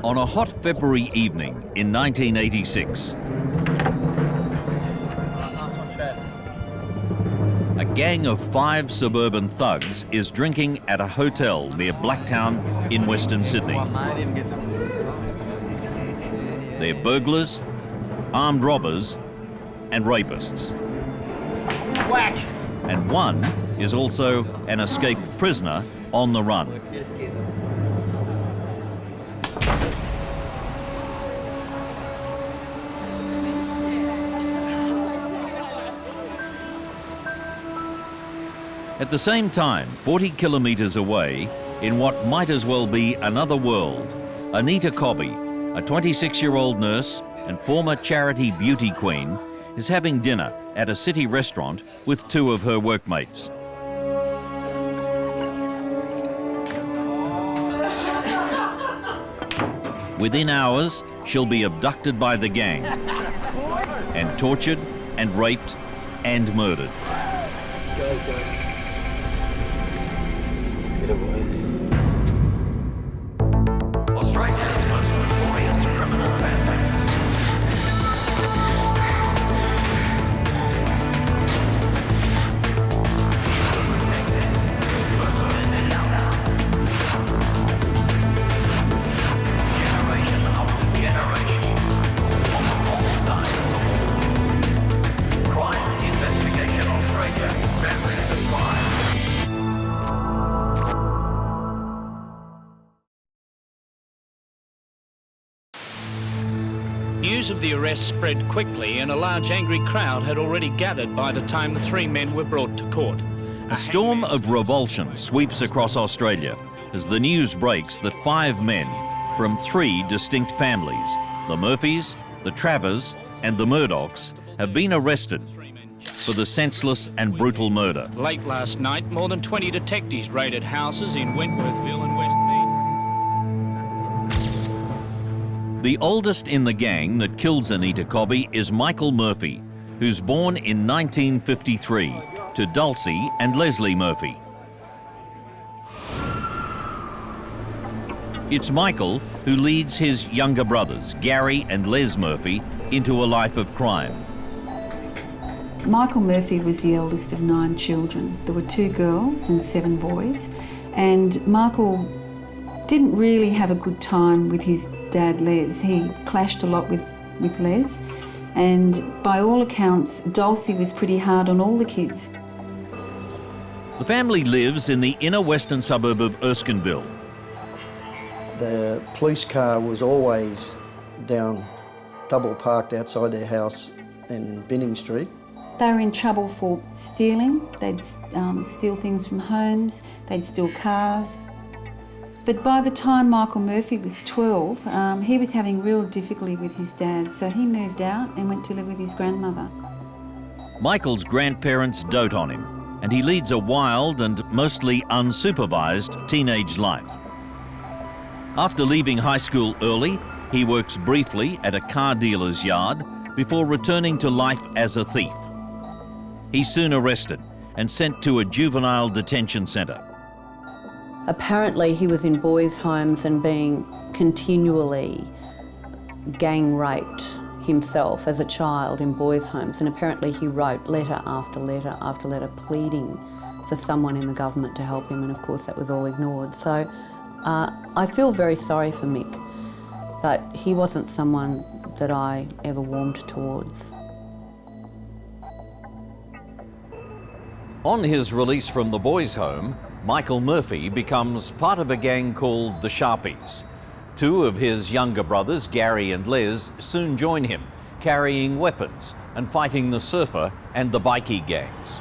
On a hot February evening in 1986, a gang of 5 suburban thugs is drinking at a hotel near Blacktown in Western Sydney. They're burglars, armed robbers and rapists. Whack! And one is also an escaped prisoner on the run. At the same time, 40 kilometres away, in what might as well be another world, Anita Cobby, a 26-year-old nurse and former charity beauty queen, is having dinner at a city restaurant with 2 of her workmates. Within hours, she'll be abducted by the gang and tortured and raped and murdered. Go, go. Let's get a voice. Australia's most notorious criminal families. Generation after generation, on all sides of the war. Crime Investigation Australia, families of crime. News of the arrest spread quickly and a large angry crowd had already gathered by the time the 3 men were brought to court. A storm of revulsion sweeps across Australia as the news breaks that 5 men from 3 distinct families, the Murphys, the Travers and the Murdochs, have been arrested for the senseless and brutal murder. Late last night, more than 20 detectives raided houses in Wentworthville and Westmead. The oldest in the gang that kills Anita Cobby is Michael Murphy, who's born in 1953 to Dulcie and Leslie Murphy. It's Michael who leads his younger brothers, Gary and Les Murphy, into a life of crime. Michael Murphy was the eldest of 9 children. There were 2 girls and 7 boys, and Michael didn't really have a good time with his dad Les. He clashed a lot with Les, and by all accounts Dulcie was pretty hard on all the kids. The family lives in the inner western suburb of Erskineville. The police car was always down, double parked outside their house in Binning Street. They were in trouble for stealing. They'd steal things from homes, they'd steal cars. But by the time Michael Murphy was 12, he was having real difficulty with his dad, so he moved out and went to live with his grandmother. Michael's grandparents dote on him, and he leads a wild and mostly unsupervised teenage life. After leaving high school early, he works briefly at a car dealer's yard before returning to life as a thief. He's soon arrested and sent to a juvenile detention centre. Apparently he was in boys' homes and being continually gang raped himself as a child in boys' homes, and apparently he wrote letter after letter after letter pleading for someone in the government to help him, and of course that was all ignored. So I feel very sorry for Mick, but he wasn't someone that I ever warmed towards. On his release from the boys' home, Michael Murphy becomes part of a gang called the Sharpies. 2 of his younger brothers, Gary and Les, soon join him, carrying weapons and fighting the surfer and the bikie gangs.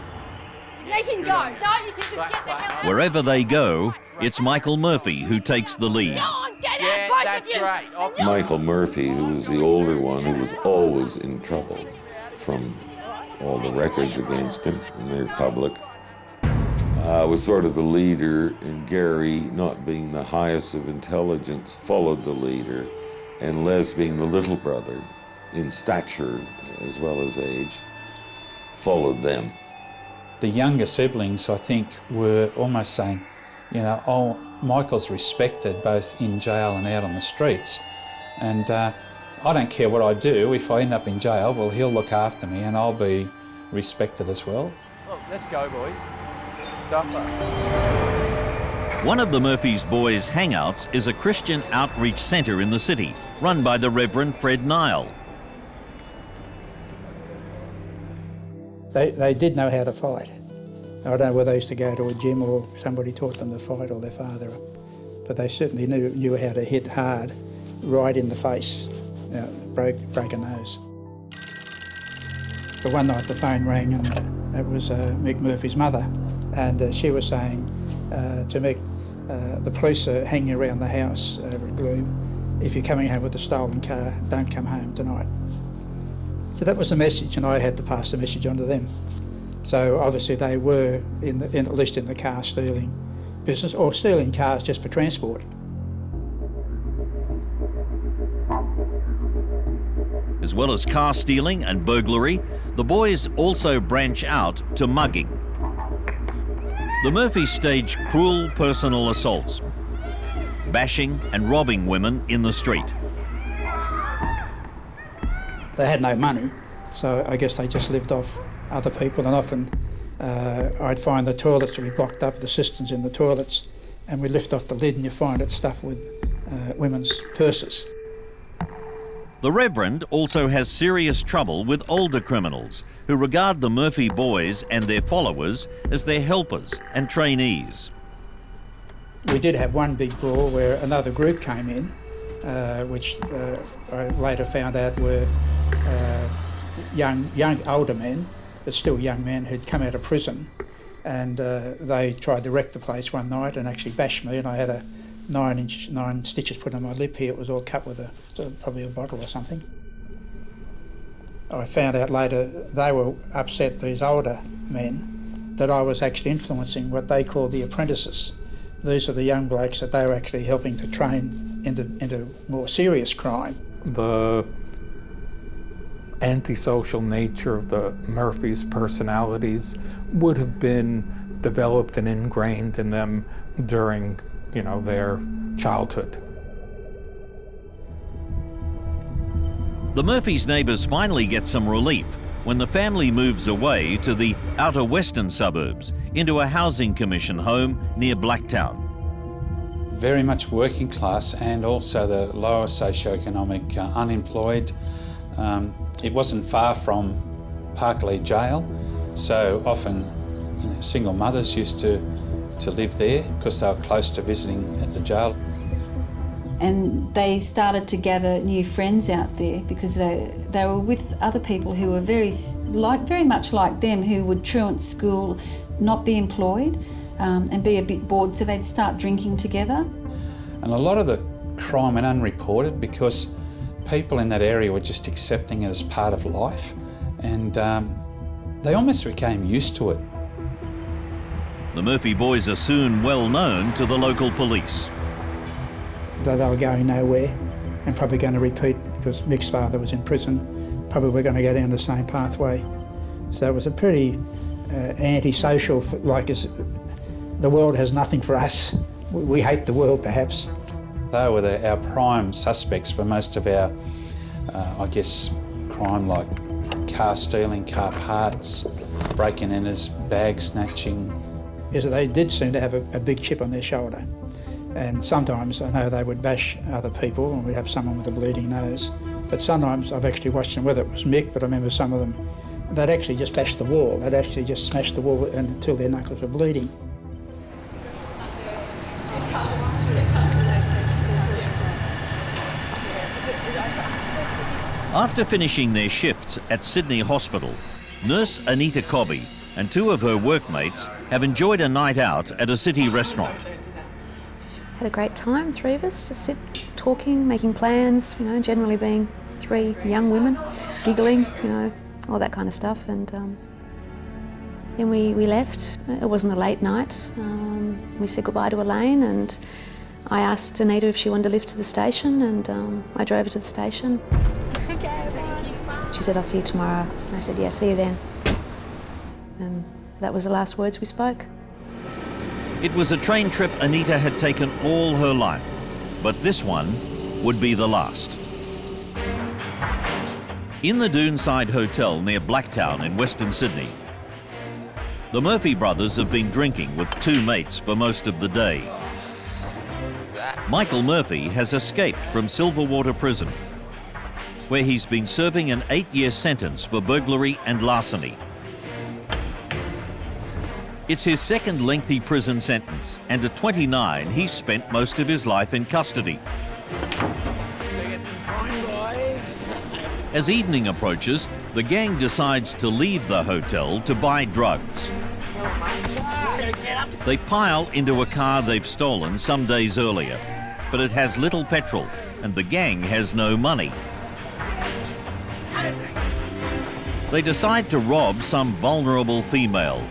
Let him go. No, you can just get the hell out. Wherever they go, it's Michael Murphy who takes the lead. Go on, get out, both of you. Great. Michael Murphy, who was the older one, who was always in trouble from all the records against him, and they're public, was sort of the leader, and Gary, not being the highest of intelligence, followed the leader, and Les, being the little brother, in stature as well as age, followed them. The younger siblings, I think, were almost saying, you know, oh, Michael's respected both in jail and out on the streets, And I don't care what I do. If I end up in jail, well, he'll look after me and I'll be respected as well. Oh, let's go, boys. Stuffer. One of the Murphy's boys' hangouts is a Christian outreach centre in the city, run by the Reverend Fred Nile. They did know how to fight. I don't know whether they used to go to a gym or somebody taught them to fight or their father, but they certainly knew how to hit hard, right in the face, break a nose. But one night the phone rang and it was Mick Murphy's mother, and she was saying to Mick, the police are hanging around the house over at Gloom. If you're coming home with a stolen car, don't come home tonight. So that was the message, and I had to pass the message on to them. So obviously they were, at least in the car stealing business, or stealing cars just for transport. As well as car stealing and burglary, the boys also branch out to mugging. The Murphys stage cruel personal assaults, bashing and robbing women in the street. They had no money, so I guess they just lived off other people, and often I'd find the toilets to be blocked up, the cisterns in the toilets, and we lift off the lid and you find it stuffed with women's purses. The Reverend also has serious trouble with older criminals who regard the Murphy boys and their followers as their helpers and trainees. We did have one big brawl where another group came in, which I later found out were young older men, but still young men who'd come out of prison, and they tried to wreck the place one night and actually bashed me, and I had a 9 stitches put on my lip here. It was all cut with probably a bottle or something. I found out later they were upset, these older men, that I was actually influencing what they called the apprentices. These are the young blokes that they were actually helping to train into more serious crime. The antisocial nature of the Murphys' personalities would have been developed and ingrained in them during, their childhood. The Murphys' neighbours finally get some relief when the family moves away to the outer western suburbs into a housing commission home near Blacktown. Very much working class and also the lower socioeconomic unemployed. It wasn't far from Parklea Jail, so often single mothers used to live there because they were close to visiting at the jail. And they started to gather new friends out there because they were with other people who were very much like them, who would truant school, not be employed, and be a bit bored, so they'd start drinking together. And a lot of the crime went unreported because people in that area were just accepting it as part of life, and they almost became used to it. The Murphy boys are soon well known to the local police. Though they were going nowhere and probably going to repeat, because Mick's father was in prison, probably we're going to go down the same pathway. So it was a pretty antisocial, the world has nothing for us. We hate the world, perhaps. They were our prime suspects for most of our, crime, like car stealing, car parts, breaking in, bag snatching. Is that they did seem to have a big chip on their shoulder. And sometimes I know they would bash other people and we'd have someone with a bleeding nose. But sometimes I've actually watched them, whether it was Mick, but I remember some of them, they'd actually just bash the wall. They'd actually just smash the wall until their knuckles were bleeding. After finishing their shifts at Sydney Hospital, nurse Anita Cobby and 2 of her workmates have enjoyed a night out at a city restaurant. Had a great time, 3 of us, just talking, making plans, generally being 3 young women, giggling, all that kind of stuff. And then we left. It wasn't a late night. We said goodbye to Elaine, and I asked Anita if she wanted to lift to the station, and I drove her to the station. She said, "I'll see you tomorrow." I said, "Yeah, see you then." And that was the last words we spoke. It was a train trip Anita had taken all her life, but this one would be the last. In the Doonside Hotel near Blacktown in Western Sydney, the Murphy brothers have been drinking with two mates for most of the day. Michael Murphy has escaped from Silverwater Prison, where he's been serving an 8-year sentence for burglary and larceny. It's his second lengthy prison sentence, and at 29, he's spent most of his life in custody. As evening approaches, the gang decides to leave the hotel to buy drugs. They pile into a car they've stolen some days earlier, but it has little petrol, and the gang has no money. They decide to rob some vulnerable female,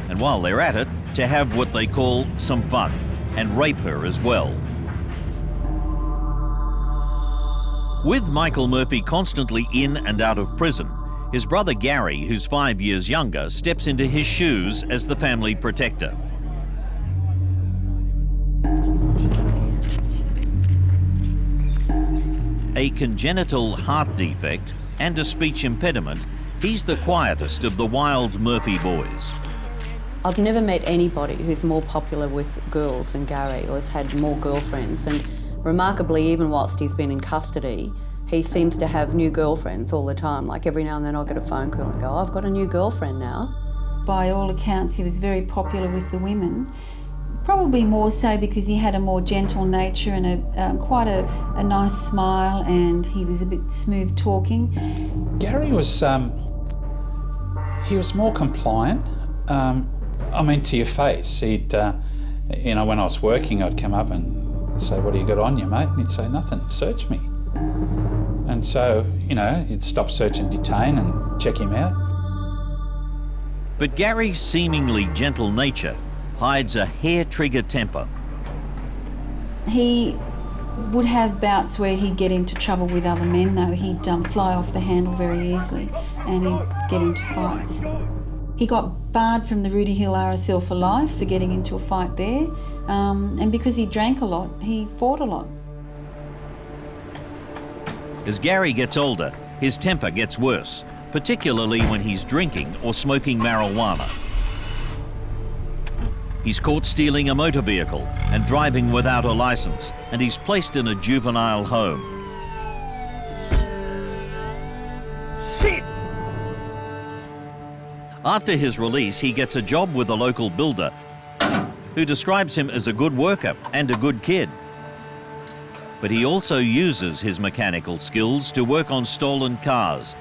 and while they're at it, to have what they call some fun, and rape her as well. With Michael Murphy constantly in and out of prison, his brother Gary, who's 5 years younger, steps into his shoes as the family protector. A congenital heart defect and a speech impediment, he's the quietest of the wild Murphy boys. I've never met anybody who's more popular with girls than Gary, or has had more girlfriends, and remarkably, even whilst he's been in custody, he seems to have new girlfriends all the time. Like every now and then I'll get a phone call and go, I've got a new girlfriend now. By all accounts, he was very popular with the women, probably more so because he had a more gentle nature and quite a nice smile, and he was a bit smooth talking. Gary was, he was more compliant. I mean, to your face. He'd, you know, when I was working, I'd come up and say, what do you got on you, mate? And he'd say, nothing, search me. And so, you know, he'd stop, search and detain and check him out. But Gary's seemingly gentle nature hides a hair-trigger temper. He would have bouts where he'd get into trouble with other men, though. He'd fly off the handle very easily, and he'd get into fights. He got barred from the Rudy Hill RSL for life for getting into a fight there, and because he drank a lot, he fought a lot. As Gary gets older, his temper gets worse, particularly when he's drinking or smoking marijuana. He's caught stealing a motor vehicle and driving without a license, and he's placed in a juvenile home. Shit! After his release, he gets a job with a local builder who describes him as a good worker and a good kid. But he also uses his mechanical skills to work on stolen cars,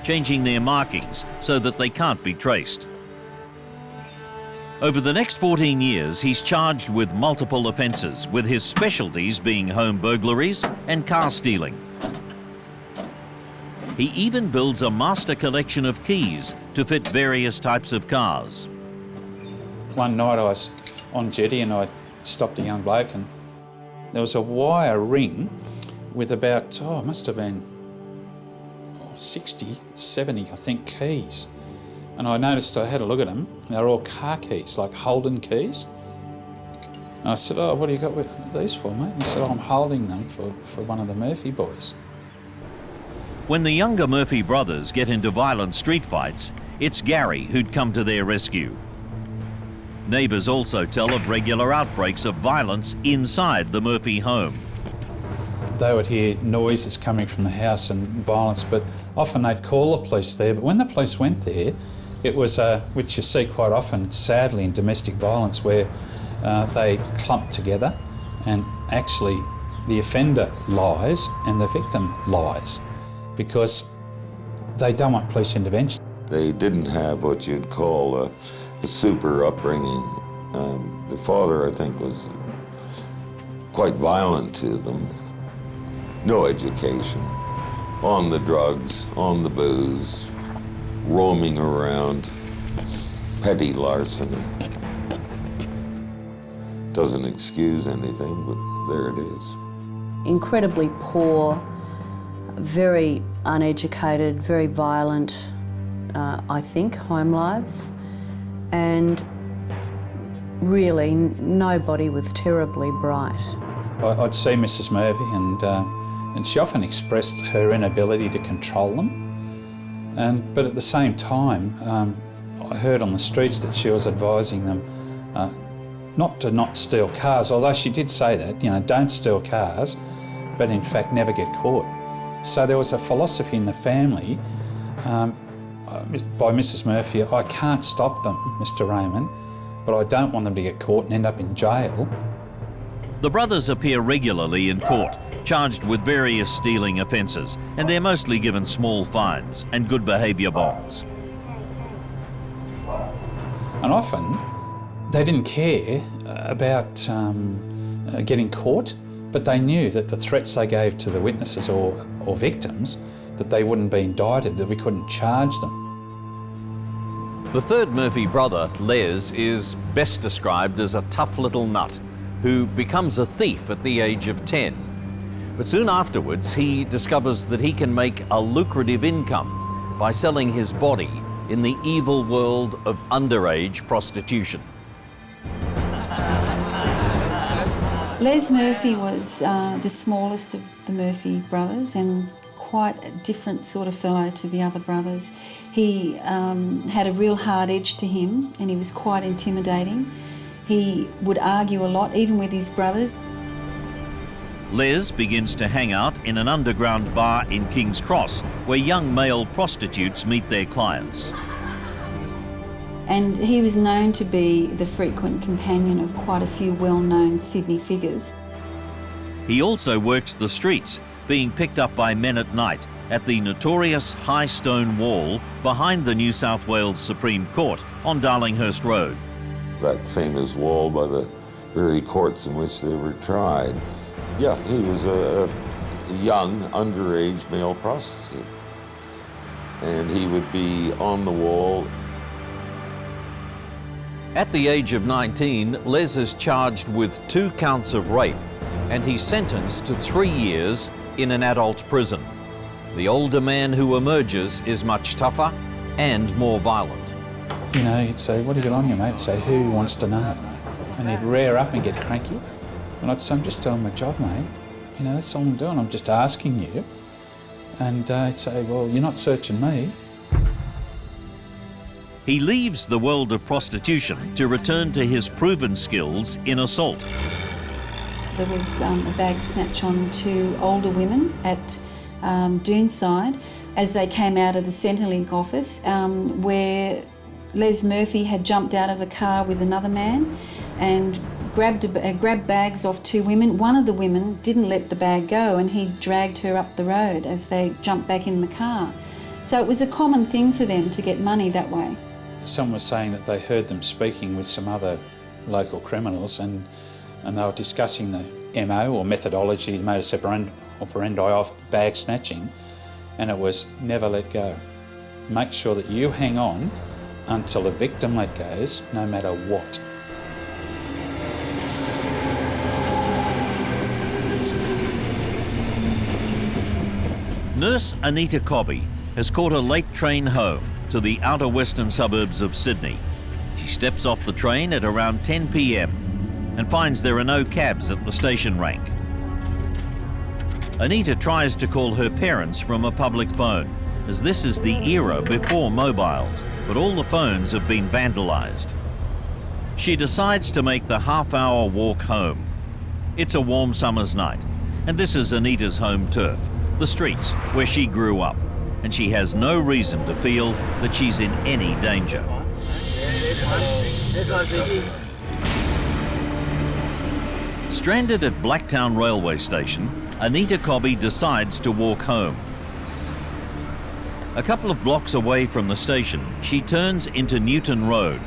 changing their markings so that they can't be traced. Over the next 14 years, he's charged with multiple offences, with his specialties being home burglaries and car stealing. He even builds a master collection of keys to fit various types of cars. One night I was on jetty and I stopped a young bloke, and there was a wire ring with about, it must have been 60, 70, I think, keys. And I noticed, I had a look at them, they were all car keys, like Holden keys. And I said, what do you got with these for, mate? And he said, I'm holding them for one of the Murphy boys. When the younger Murphy brothers get into violent street fights, it's Gary who'd come to their rescue. Neighbours also tell of regular outbreaks of violence inside the Murphy home. They would hear noises coming from the house and violence, but often they'd call the police there. But when the police went there, it was, which you see quite often, sadly, in domestic violence, where they clump together and actually the offender lies and the victim lies because they don't want police intervention. They didn't have what you'd call a super upbringing. The father, I think, was quite violent to them. No education, on the drugs, on the booze, roaming around, petty larceny. Doesn't excuse anything, but there it is. Incredibly poor, very uneducated, very violent, I think, home lives. And really, nobody was terribly bright. I'd see Mrs. Murphy and and she often expressed her inability to control them. But at the same time, I heard on the streets that she was advising them not to steal cars, although she did say that, you know, don't steal cars, but in fact never get caught. So there was a philosophy in the family by Mrs. Murphy, I can't stop them, Mr. Raymond, but I don't want them to get caught and end up in jail. The brothers appear regularly in court, charged with various stealing offences, and they're mostly given small fines and good behaviour bonds. And often they didn't care about getting caught, but they knew that the threats they gave to the witnesses or victims, that they wouldn't be indicted, that we couldn't charge them. The third Murphy brother, Les, is best described as a tough little nut who becomes a thief at the age of 10. But soon afterwards, he discovers that he can make a lucrative income by selling his body in the evil world of underage prostitution. Les Murphy was the smallest of the Murphy brothers and quite a different sort of fellow to the other brothers. He had a real hard edge to him and he was quite intimidating. He would argue a lot, even with his brothers. Les begins to hang out in an underground bar in King's Cross where young male prostitutes meet their clients. And he was known to be the frequent companion of quite a few well-known Sydney figures. He also works the streets, being picked up by men at night at the notorious high stone wall behind the New South Wales Supreme Court on Darlinghurst Road. That famous wall by the very courts in which they were tried. Yeah, he was a young, underage male prostitute. And he would be on the wall. At the age of 19, Les is charged with 2 counts of rape and he's sentenced to 3 years in an adult prison. The older man who emerges is much tougher and more violent. You know, he'd say, what do you got on you, mate? He'd say, who wants to know? And he'd rear up and get cranky. And I'd say, I'm just doing my job, mate. You know, that's all I'm doing. I'm just asking you. And he'd say, well, you're not searching me. He leaves the world of prostitution to return to his proven skills in assault. There was a bag snatch on 2 older women at Doonside as they came out of the Centrelink office where Les Murphy had jumped out of a car with another man and grabbed bags off 2 women. One of the women didn't let the bag go and he dragged her up the road as they jumped back in the car. So it was a common thing for them to get money that way. Some were saying that they heard them speaking with some other local criminals and they were discussing the MO or methodology, modus operandi of bag snatching, and it was never let go. Make sure that you hang on until the victim let goes, no matter what. Nurse Anita Cobby has caught a late train home to the outer western suburbs of Sydney. She steps off the train at around 10 p.m. and finds there are no cabs at the station rank. Anita tries to call her parents from a public phone, as this is the era before mobiles, but all the phones have been vandalised. She decides to make the half-hour walk home. It's a warm summer's night, and this is Anita's home turf, the streets where she grew up, and she has no reason to feel that she's in any danger. Stranded at Blacktown railway station, Anita Cobby decides to walk home. A couple of blocks away from the station, she turns into Newton Road.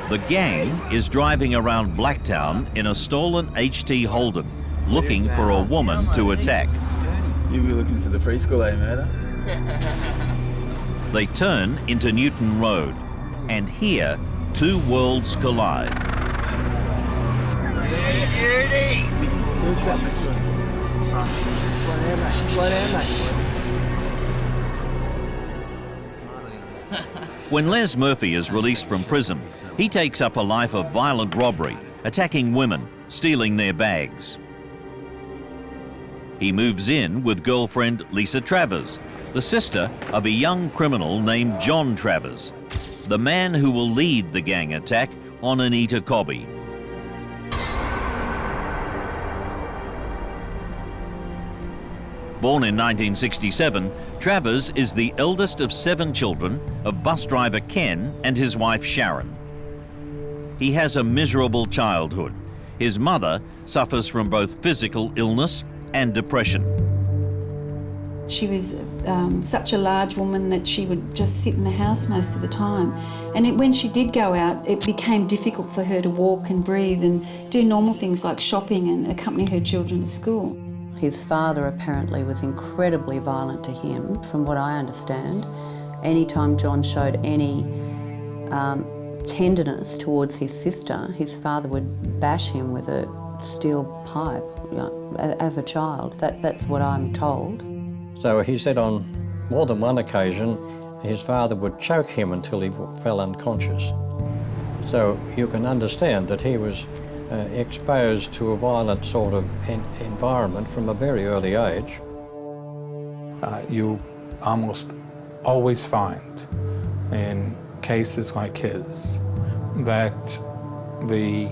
The gang is driving around Blacktown in a stolen HT Holden, looking for a woman to attack. You be looking for the preschool, eh, murder? They turn into Newton Road, and here, 2 worlds collide. Don't trap this one. Slow down, mate. Slow down, mate. When Les Murphy is released from prison, he takes up a life of violent robbery, attacking women, stealing their bags. He moves in with girlfriend Lisa Travers, the sister of a young criminal named John Travers, the man who will lead the gang attack on Anita Cobby. Born in 1967, Travers is the eldest of 7 children of bus driver Ken and his wife Sharon. He has a miserable childhood. His mother suffers from both physical illness and depression. She was such a large woman that she would just sit in the house most of the time. And when she did go out, it became difficult for her to walk and breathe and do normal things like shopping and accompany her children to school. His father apparently was incredibly violent to him, from what I understand. Anytime John showed any tenderness towards his sister, his father would bash him with a steel pipe, you know, as a child. That's what I'm told. So he said on more than one occasion his father would choke him until he fell unconscious. So you can understand that he was exposed to a violent sort of environment from a very early age. You almost always find in cases like his that the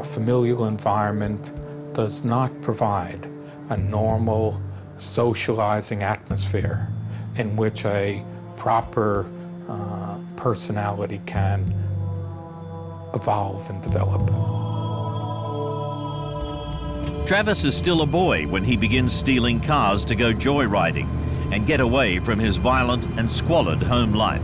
familial environment does not provide a normal socializing atmosphere in which a proper personality can evolve and develop. Travis is still a boy when he begins stealing cars to go joyriding and get away from his violent and squalid home life.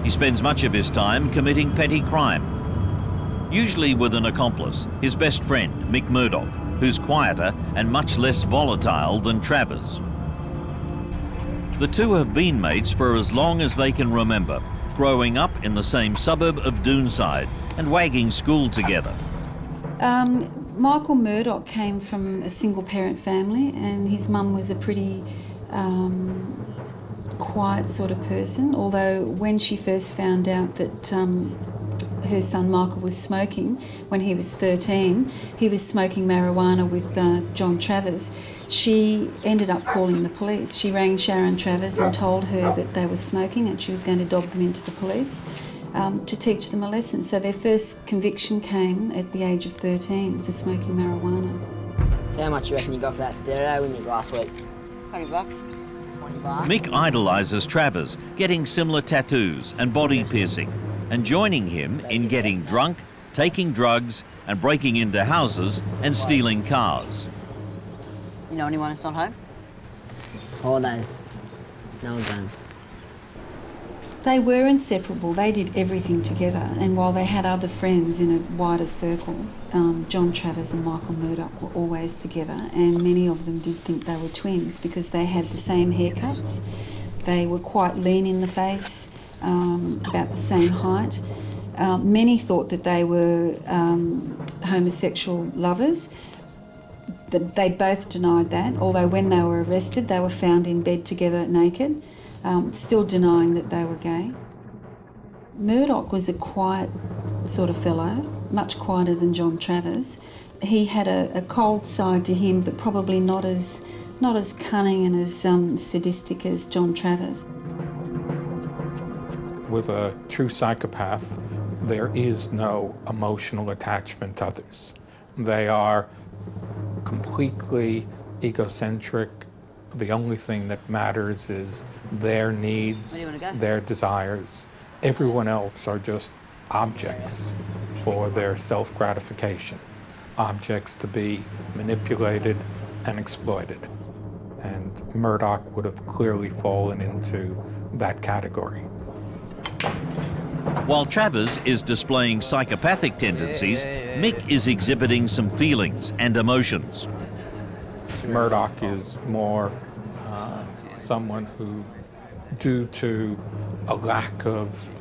He spends much of his time committing petty crime, usually with an accomplice, his best friend, Mick Murdoch, who's quieter and much less volatile than Travers. The two have been mates for as long as they can remember, growing up in the same suburb of Doonside and wagging school together. Michael Murdoch came from a single-parent family, and his mum was a pretty quiet sort of person, although when she first found out that her son Michael was smoking when he was 13, he was smoking marijuana with John Travers, she ended up calling the police. She rang Sharon Travers and told her that they were smoking and she was going to dog them into the police to teach them a lesson. So their first conviction came at the age of 13 for smoking marijuana. So how much do you reckon you got for that stereo in it last week? $20. $20. Mick idolises Travers, getting similar tattoos and body piercing, and joining him in getting drunk, taking drugs, and breaking into houses and stealing cars. You know anyone that's not home? It's holidays. No one's home. They were inseparable. They did everything together, and while they had other friends in a wider circle, John Travers and Michael Murdoch were always together, and many of them did think they were twins because they had the same haircuts. They were quite lean in the face, about the same height. Many thought that they were homosexual lovers. They both denied that, although when they were arrested they were found in bed together naked, still denying that they were gay. Murdoch was a quiet sort of fellow, much quieter than John Travers. He had a cold side to him, but probably not as cunning and as sadistic as John Travers. With a true psychopath, there is no emotional attachment to others. They are completely egocentric. The only thing that matters is their needs, their desires. Everyone else are just objects for their self-gratification, objects to be manipulated and exploited. And Murdoch would have clearly fallen into that category. While Travers is displaying psychopathic tendencies, Mick is exhibiting some feelings and emotions. Murdoch is more someone who, due to a lack of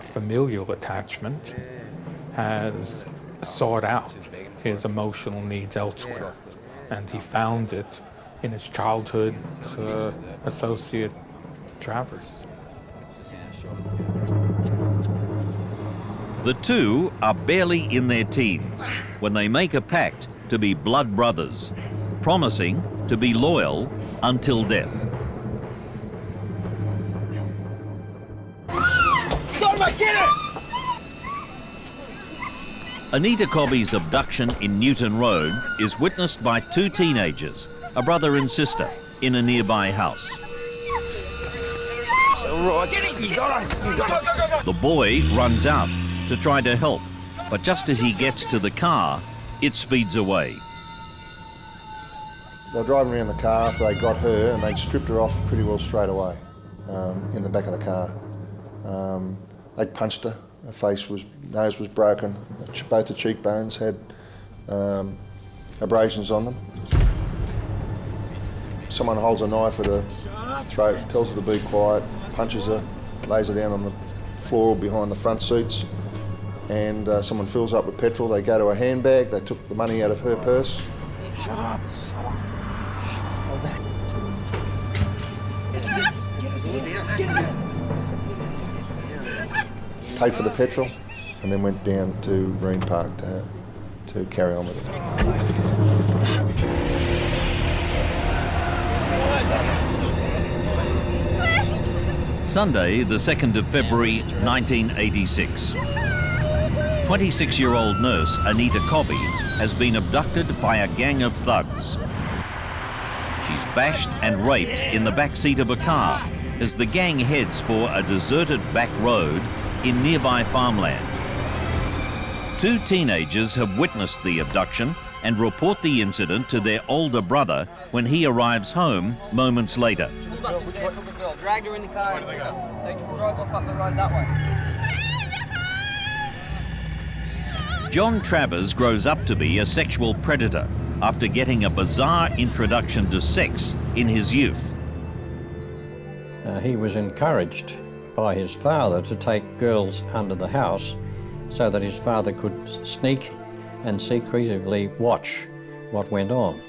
familial attachment, has sought out his emotional needs elsewhere. And he found it in his childhood associate, Travers. The two are barely in their teens. when they make a pact to be blood brothers, promising to be loyal until death. Get it! Anita Cobby's abduction in Newton Road is witnessed by two teenagers, a brother and sister, in a nearby house. All right, get it! You got it! You got it! Go. The boy runs out to try to help, but just as he gets to the car, it speeds away. They were driving around the car after they got her, and they'd stripped her off pretty well straight away in the back of the car. They'd punched her. Her nose was broken. Both the cheekbones had abrasions on them. Someone holds a knife at her throat, tells her to be quiet, punches her, lays her down on the floor behind the front seats, and someone fills up with petrol. They go to a handbag. They took the money out of her purse. Shut up. Get it. Paid for the petrol, and then went down to Green Park to carry on with it. Sunday, the 2nd of February, 1986. 26-year-old nurse Anita Cobby has been abducted by a gang of thugs. She's bashed and raped in the back seat of a car as the gang heads for a deserted back road in nearby farmland. Two teenagers have witnessed the abduction and report the incident to their older brother when he arrives home moments later. Dragged her in the car and they drove off up the road that way. John Travers grows up to be a sexual predator after getting a bizarre introduction to sex in his youth. He was encouraged by his father to take girls under the house so that his father could sneak and secretively watch what went on.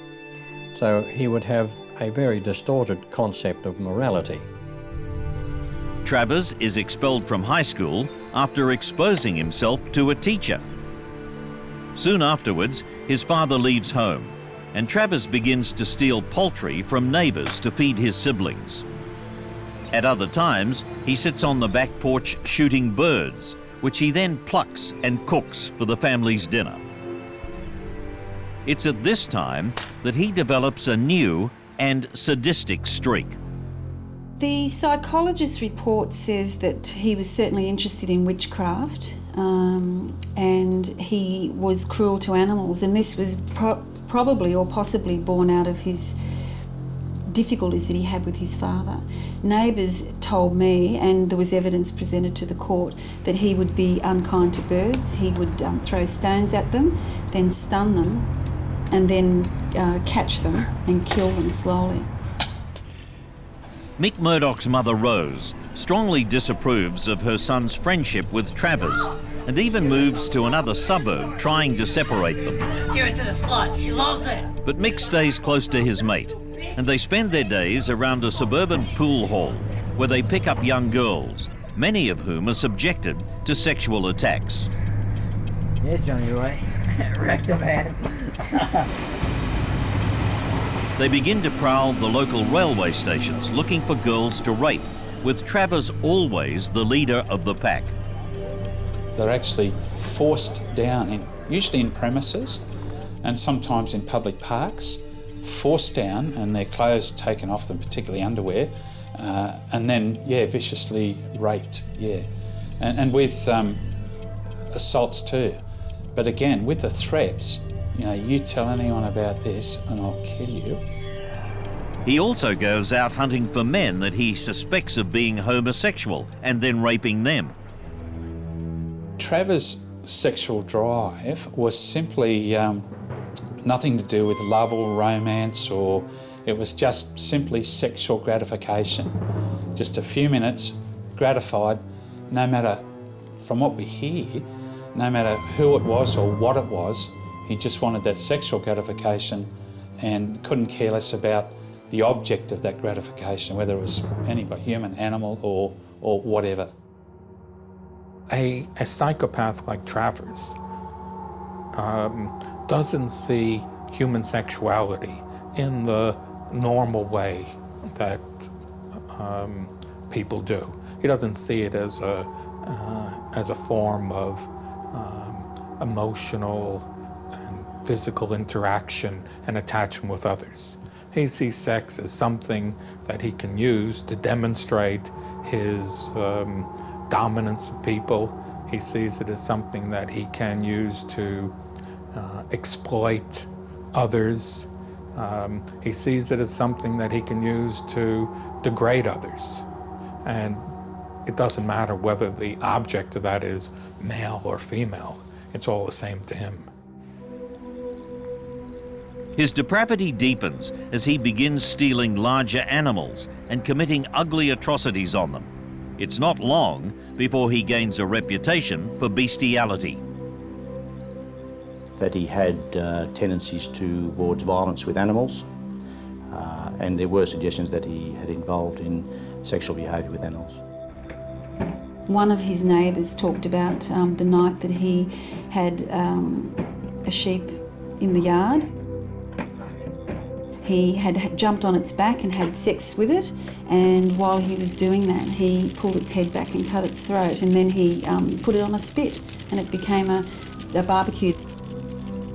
So he would have a very distorted concept of morality. Travers is expelled from high school after exposing himself to a teacher. Soon afterwards, his father leaves home, and Travers begins to steal poultry from neighbours to feed his siblings. At other times, he sits on the back porch shooting birds, which he then plucks and cooks for the family's dinner. It's at this time that he develops a new and sadistic streak. The psychologist's report says that he was certainly interested in witchcraft and he was cruel to animals, and this was probably or possibly born out of his difficulties that he had with his father. Neighbours told me, and there was evidence presented to the court, that he would be unkind to birds. He would throw stones at them, then stun them, and then catch them and kill them slowly. Mick Murdoch's mother, Rose, strongly disapproves of her son's friendship with Travers and even moves to another suburb trying to separate them. Give it to the slut, she loves it. But Mick stays close to his mate, and they spend their days around a suburban pool hall where they pick up young girls, many of whom are subjected to sexual attacks. Yeah, Johnny, you're right. Wrecked a man. They begin to prowl the local railway stations looking for girls to rape, with Travers always the leader of the pack. They're actually forced down, usually in premises and sometimes in public parks, forced down and their clothes taken off them, particularly underwear, and then, viciously raped, And with assaults too. But again, with the threats, you tell anyone about this and I'll kill you. He also goes out hunting for men that he suspects of being homosexual and then raping them. Travers' sexual drive was simply nothing to do with love or romance, or it was just simply sexual gratification. Just a few minutes gratified, no matter, from what we hear, no matter who it was or what it was, he just wanted that sexual gratification and couldn't care less about the object of that gratification, whether it was anybody, human, animal, or whatever. A psychopath like Travers doesn't see human sexuality in the normal way that people do. He doesn't see it as a form of emotional and physical interaction and attachment with others. He sees sex as something that he can use to demonstrate his dominance of people. He sees it as something that he can use to exploit others. He sees it as something that he can use to degrade others. And it doesn't matter whether the object of that is male or female. It's all the same to him. His depravity deepens as he begins stealing larger animals and committing ugly atrocities on them. It's not long before he gains a reputation for bestiality. That he had tendencies towards violence with animals, and there were suggestions that he had involved in sexual behaviour with animals. One of his neighbours talked about the night that he had a sheep in the yard. He had jumped on its back and had sex with it, and while he was doing that, he pulled its head back and cut its throat, and then he put it on a spit, and it became a barbecue.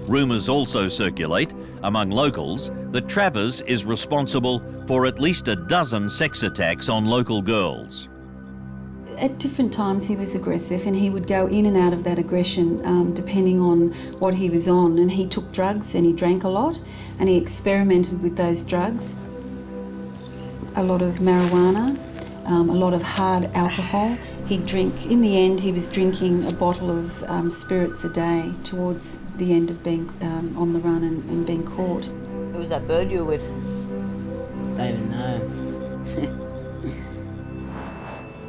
Rumours also circulate among locals that Travers is responsible for at least a dozen sex attacks on local girls. At different times he was aggressive, and he would go in and out of that aggression depending on what he was on. And he took drugs and he drank a lot, and he experimented with those drugs. A lot of marijuana, a lot of hard alcohol. He'd drink, in the end he was drinking a bottle of spirits a day towards the end of being on the run and being caught. Who was that bird you were with? Don't even know.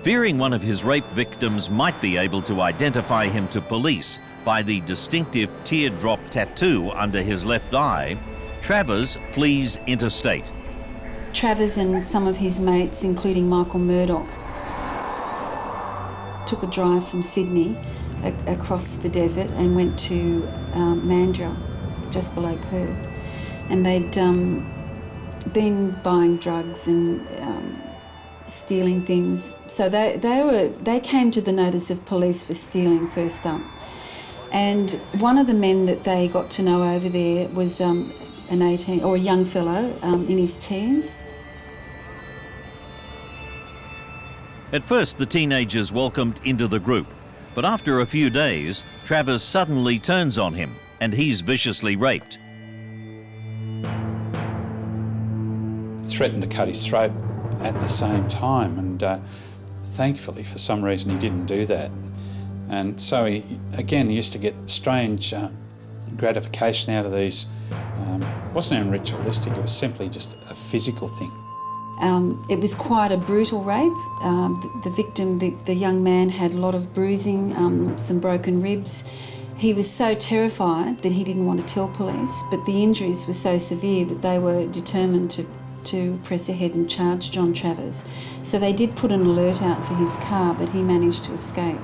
Fearing one of his rape victims might be able to identify him to police by the distinctive teardrop tattoo under his left eye, Travers flees interstate. Travers and some of his mates, including Michael Murdoch, took a drive from Sydney across the desert and went to Mandurah, just below Perth. And they'd been buying drugs and stealing things. So they came to the notice of police for stealing first up. And one of the men that they got to know over there was a young fellow in his teens. At first, the teenagers welcomed into the group, but after a few days, Travers suddenly turns on him and he's viciously raped. Threatened to cut his throat at the same time, and thankfully for some reason he didn't do that. And so he used to get strange gratification out of these. It wasn't even ritualistic, it was simply just a physical thing. It was quite a brutal rape. The victim, the young man, had a lot of bruising, some broken ribs. He was so terrified that he didn't want to tell police, but the injuries were so severe that they were determined to press ahead and charge John Travers. So they did put an alert out for his car, but he managed to escape.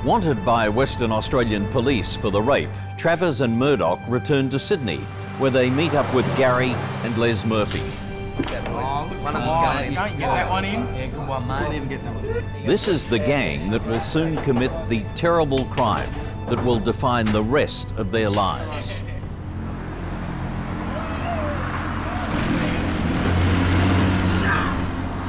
Wanted by Western Australian police for the rape, Travers and Murdoch return to Sydney, where they meet up with Gary and Les Murphy. One of them's going in. Don't get that one in. Yeah, good one, mate. Didn't get that one. This is the gang that will soon commit the terrible crime that will define the rest of their lives.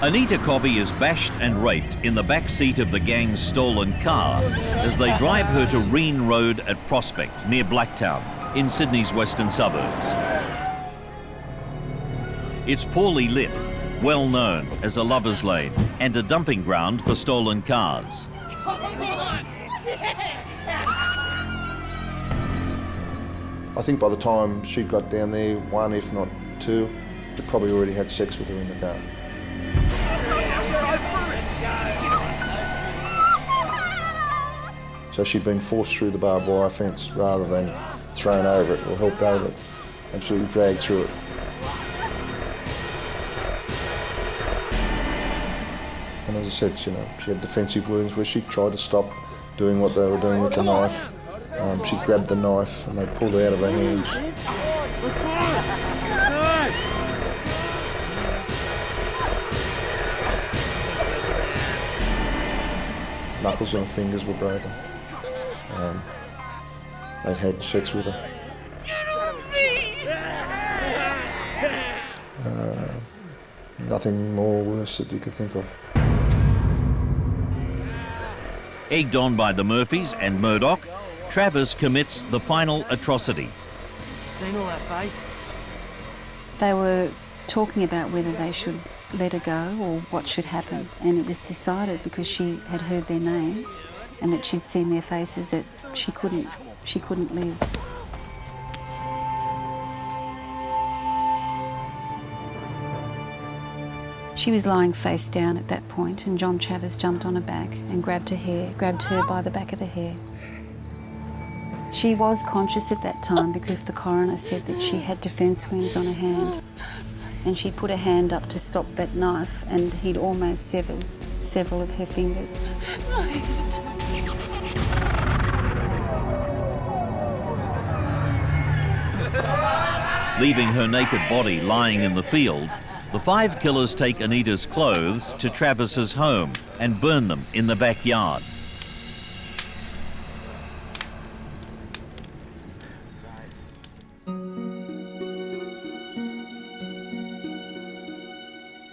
Anita Cobby is bashed and raped in the back seat of the gang's stolen car as they drive her to Reen Road at Prospect, near Blacktown, in Sydney's western suburbs. It's poorly lit, well known as a lover's lane and a dumping ground for stolen cars. I think by the time she got down there, one if not two, they probably already had sex with her in the car. So she'd been forced through the barbed wire fence rather than thrown over it or helped over it, absolutely dragged through it. And as I said, she had defensive wounds where she tried to stop doing what they were doing with the knife. She grabbed the knife and they pulled it out of her hands. Knuckles and her fingers were broken. They'd had sex with her. Nothing more worse that you could think of. Egged on by the Murphys and Murdoch, Travers commits the final atrocity. Seen all that face? They were talking about whether they should let her go or what should happen, and it was decided, because she had heard their names and that she'd seen their faces, that she couldn't live. She was lying face down at that point, and John Travers jumped on her back and grabbed her by the back of the hair. She was conscious at that time because the coroner said that she had defence wounds on her hand, and she put her hand up to stop that knife, and he'd almost severed several of her fingers. Leaving her naked body lying in the field, the 5 killers take Anita's clothes to Travis's home and burn them in the backyard.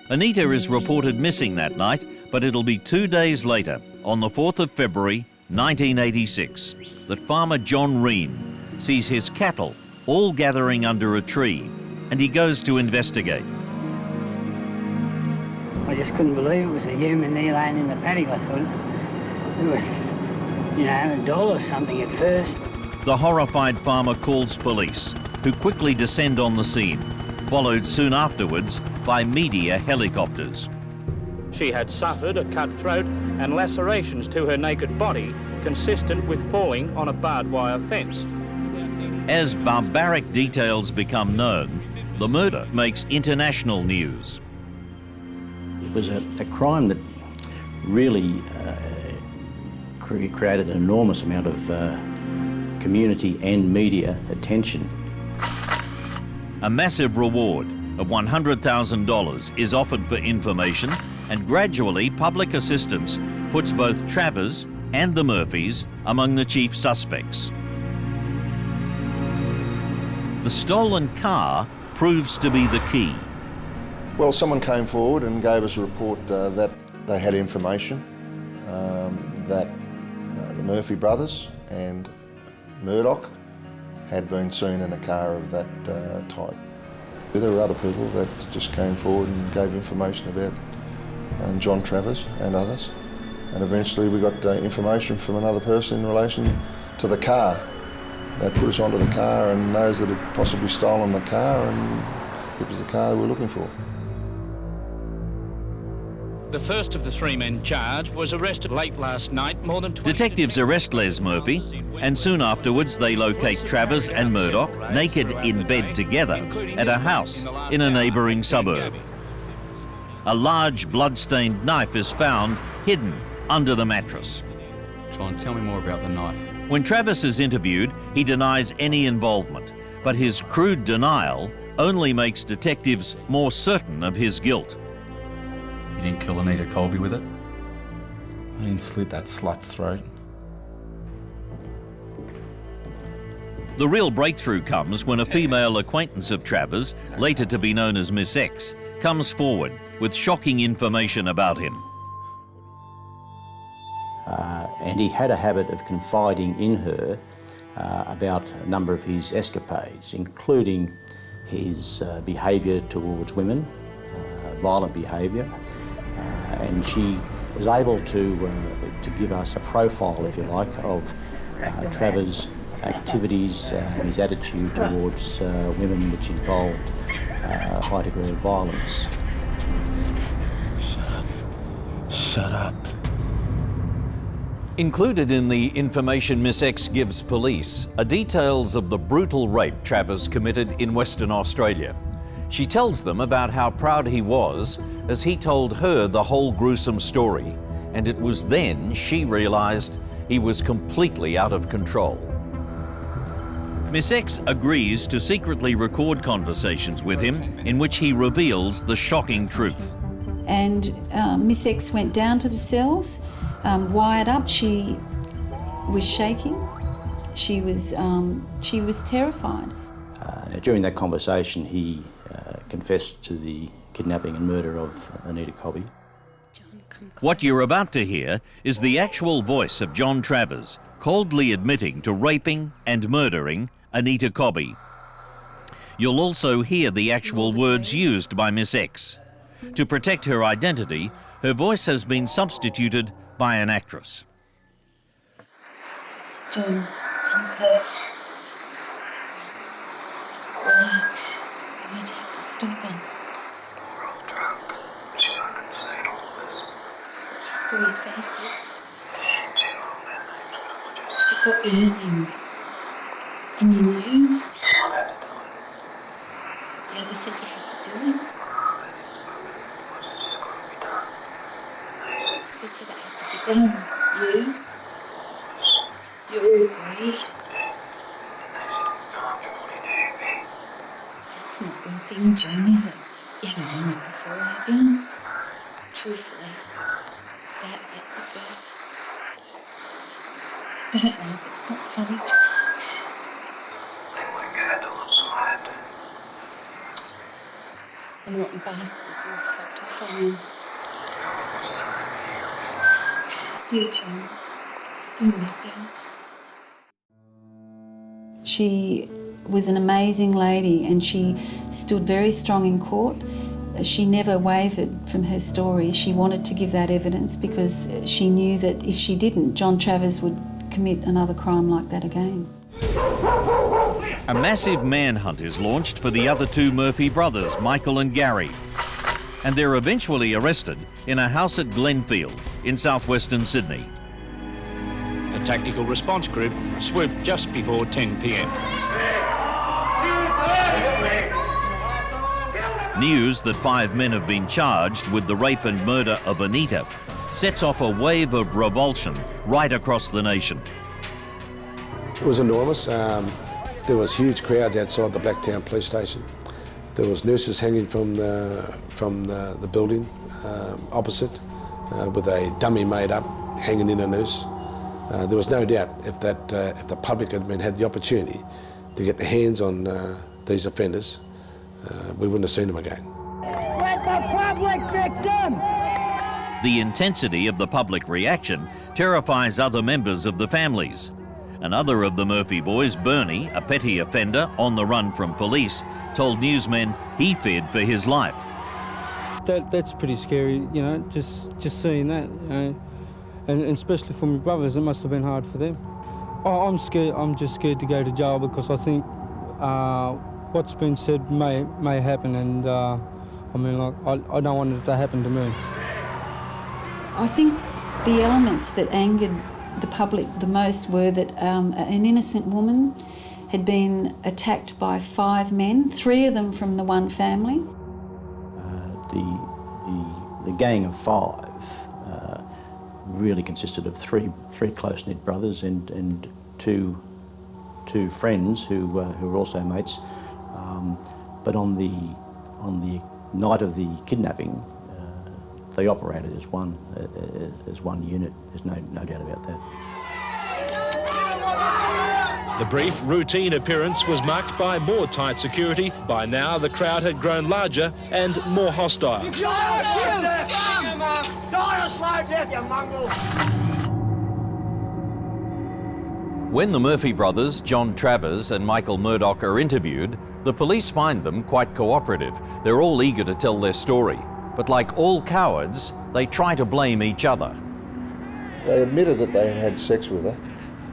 Anita is reported missing that night, but it'll be 2 days later, on the 4th of February 1986, that farmer John Reen sees his cattle all gathering under a tree, and he goes to investigate. I just couldn't believe it was a human there laying in the paddock. I thought it was, a doll or something at first. The horrified farmer calls police, who quickly descend on the scene, followed soon afterwards by media helicopters. She had suffered a cut throat and lacerations to her naked body, consistent with falling on a barbed wire fence. As barbaric details become known, the murder makes international news. It was a crime that really created an enormous amount of community and media attention. A massive reward of $100,000 is offered for information, and gradually public assistance puts both Travers and the Murphys among the chief suspects. The stolen car proves to be the key. Well, someone came forward and gave us a report that they had information that the Murphy brothers and Murdoch had been seen in a car of that type. There were other people that just came forward and gave information about John Travers and others. And eventually we got information from another person in relation to the car. They put us onto the car and those that had possibly stolen the car, and it was the car they were looking for. The first of the 3 men charged was arrested late last night, more than 20... Detectives arrest Les Murphy, and soon afterwards they locate Travers and Murdoch naked in bed together at a house in a neighbouring suburb. A large blood-stained knife is found hidden under the mattress. John, tell me more about the knife. When Travers is interviewed, he denies any involvement, but his crude denial only makes detectives more certain of his guilt. You didn't kill Anita Cobby with it? I didn't slit that slut's throat. The real breakthrough comes when a female acquaintance of Travers, later to be known as Miss X, comes forward with shocking information about him. And he had a habit of confiding in her about a number of his escapades, including his behaviour towards women, violent behaviour, and she was able to give us a profile, if you like, of Travers' activities and his attitude towards women, which involved a high degree of violence. Shut up. Shut up. Included in the information Miss X gives police are details of the brutal rape Travers committed in Western Australia. She tells them about how proud he was as he told her the whole gruesome story, and it was then she realised he was completely out of control. Miss X agrees to secretly record conversations with him in which he reveals the shocking truth. And Miss X went down to the cells, wired up. She was shaking. She was terrified. During that conversation, he confessed to the kidnapping and murder of Anita Cobby. What you're about to hear is the actual voice of John Travers, coldly admitting to raping and murdering Anita Cobby. You'll also hear the actual words used by Miss X. To protect her identity, her voice has been substituted by an actress. John, come close. Why'd you have to stop her? We're all drunk. She fucking seen all this. She saw your faces. She's seen all their names. She got your names. And you knew? The other said you had to do it. Who said it had to be done? You? You all agreed? That's not your thing, John, is it? You haven't done it before, have you? Truthfully, that's the first. Don't laugh, it's not funny, John. And the rotten bastards all fucked off on you. I do, John. I still love you. She was an amazing lady and she stood very strong in court. She never wavered from her story. She wanted to give that evidence because she knew that if she didn't, John Travers would commit another crime like that again. A massive manhunt is launched for the other two Murphy brothers, Michael and Gary. And they're eventually arrested in a house at Glenfield in southwestern Sydney. A tactical response group swooped just before 10 p.m. News that 5 men have been charged with the rape and murder of Anita sets off a wave of revulsion right across the nation. It was enormous. There was huge crowds outside the Blacktown police station. There was nurses hanging from the building opposite with a dummy made up hanging in a noose. There was no doubt if the public had the opportunity to get their hands on these offenders, we wouldn't have seen them again. Let the public fix them! The intensity of the public reaction terrifies other members of the families. Another of the Murphy boys, Bernie, a petty offender on the run from police, told newsmen he feared for his life. That's pretty scary, you know, just seeing that, you know, and especially for my brothers, it must have been hard for them. I'm scared. I'm just scared to go to jail because I think what's been said may happen, and I mean, like, I don't want it to happen to me. I think the elements that angered the public the most were that an innocent woman had been attacked by 5 men, 3 of them from the one family. The gang of 5 really consisted of three close-knit brothers and two friends who were also mates. But on the night of the kidnapping, they operated as one unit. There's no doubt about that. The brief, routine appearance was marked by more tight security. By now, the crowd had grown larger and more hostile. Die a slow death, you mongrel! When the Murphy brothers, John Travers and Michael Murdoch, are interviewed, the police find them quite cooperative. They're all eager to tell their story. But like all cowards, they try to blame each other. They admitted that they had had sex with her,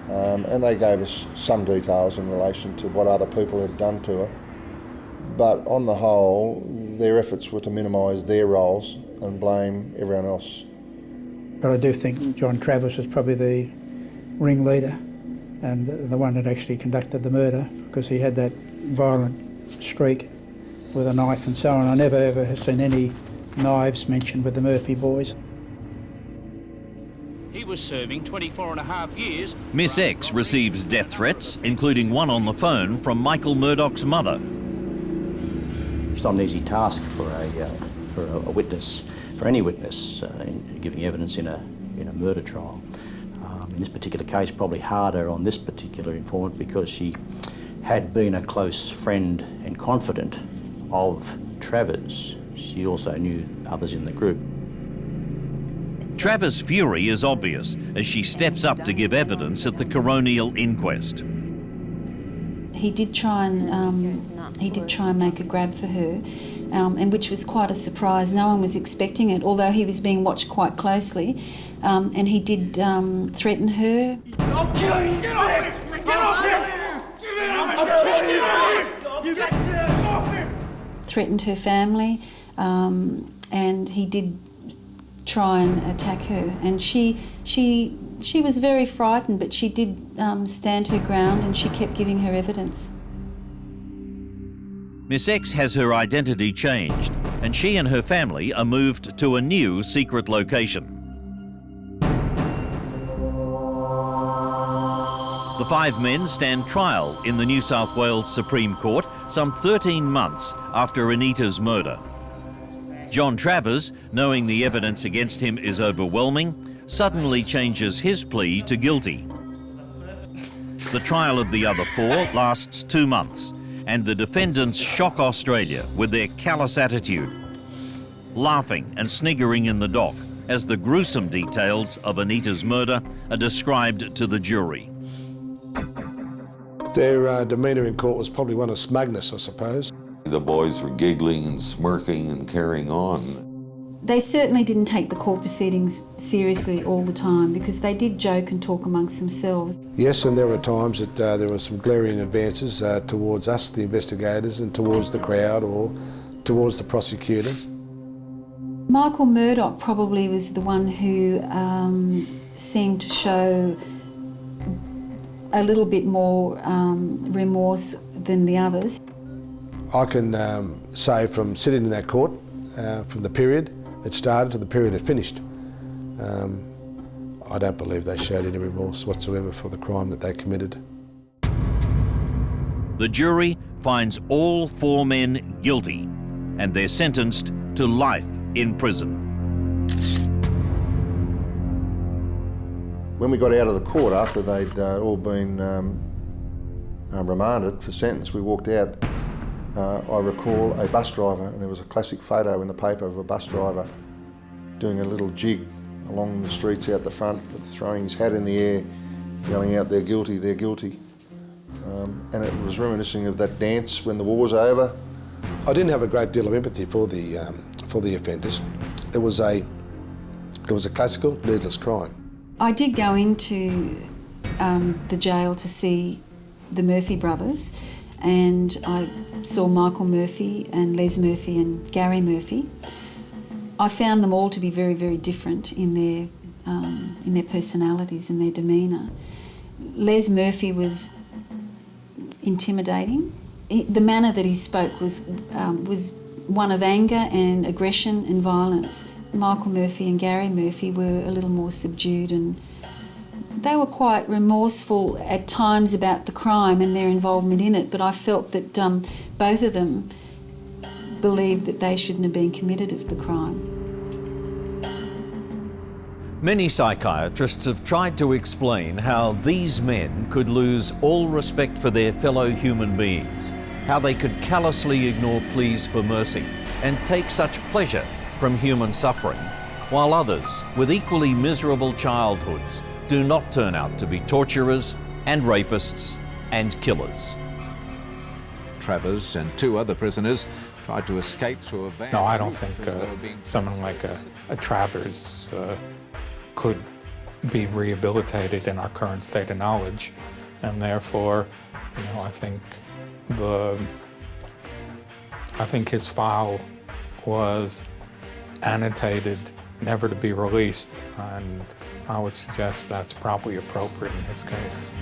and they gave us some details in relation to what other people had done to her. But on the whole, their efforts were to minimise their roles and blame everyone else. But I do think John Travers was probably the ringleader and the one that actually conducted the murder, because he had that violent streak with a knife and so on. I never ever have seen any knives mentioned with the Murphy boys. He was serving 24.5 years. Miss X receives death threats, including one on the phone from Michael Murdoch's mother. It's not an easy task for a witness, for any witness, in giving evidence in a murder trial. In this particular case, probably harder on this particular informant because she had been a close friend and confidant of Travers. She also knew others in the group. Travers' fury is obvious as she steps up to give evidence at the coronial inquest. He did try and make a grab for her, and which was quite a surprise. No one was expecting it, although he was being watched quite closely, and he did threaten her. I'll kill you! Get off him! Get off him! Get off him! Threatened her family, and he did try and attack her, and she was very frightened, but she did stand her ground and she kept giving her evidence. Miss X has her identity changed and she and her family are moved to a new secret location. The 5 men stand trial in the New South Wales Supreme Court some 13 months after Anita's murder. John Travers, knowing the evidence against him is overwhelming, suddenly changes his plea to guilty. The trial of the other 4 lasts 2 months, and the defendants shock Australia with their callous attitude, laughing and sniggering in the dock as the gruesome details of Anita's murder are described to the jury. Their demeanour in court was probably one of smugness, I suppose. The boys were giggling and smirking and carrying on. They certainly didn't take the court proceedings seriously all the time because they did joke and talk amongst themselves. Yes, and there were times that there were some glaring advances towards us, the investigators, and towards the crowd or towards the prosecutors. Michael Murdoch probably was the one who seemed to show a little bit more remorse than the others. I can say from sitting in that court, from the period it started to the period it finished, I don't believe they showed any remorse whatsoever for the crime that they committed. The jury finds all 4 men guilty and they're sentenced to life in prison. When we got out of the court after they'd all been remanded for sentence, we walked out. I recall a bus driver, and there was a classic photo in the paper of a bus driver doing a little jig along the streets out the front, throwing his hat in the air, yelling out, "They're guilty, they're guilty." And it was reminiscing of that dance when the war's over. I didn't have a great deal of empathy for the offenders. It was a classical, needless crime. I did go into the jail to see the Murphy brothers, and I saw Michael Murphy and Les Murphy and Gary Murphy. I found them all to be very, very different in their personalities and their demeanour. Les Murphy was intimidating. The manner that he spoke was one of anger and aggression and violence. Michael Murphy and Gary Murphy were a little more subdued, and they were quite remorseful at times about the crime and their involvement in it, but I felt that both of them believed that they shouldn't have been committed of the crime. Many psychiatrists have tried to explain how these men could lose all respect for their fellow human beings, how they could callously ignore pleas for mercy and take such pleasure from human suffering, while others with equally miserable childhoods do not turn out to be torturers and rapists and killers. Travers and 2 other prisoners tried to escape through a van. No, I don't think someone like a Travers could be rehabilitated in our current state of knowledge, and therefore, I think his file was annotated, never to be released, and I would suggest that's probably appropriate in his case.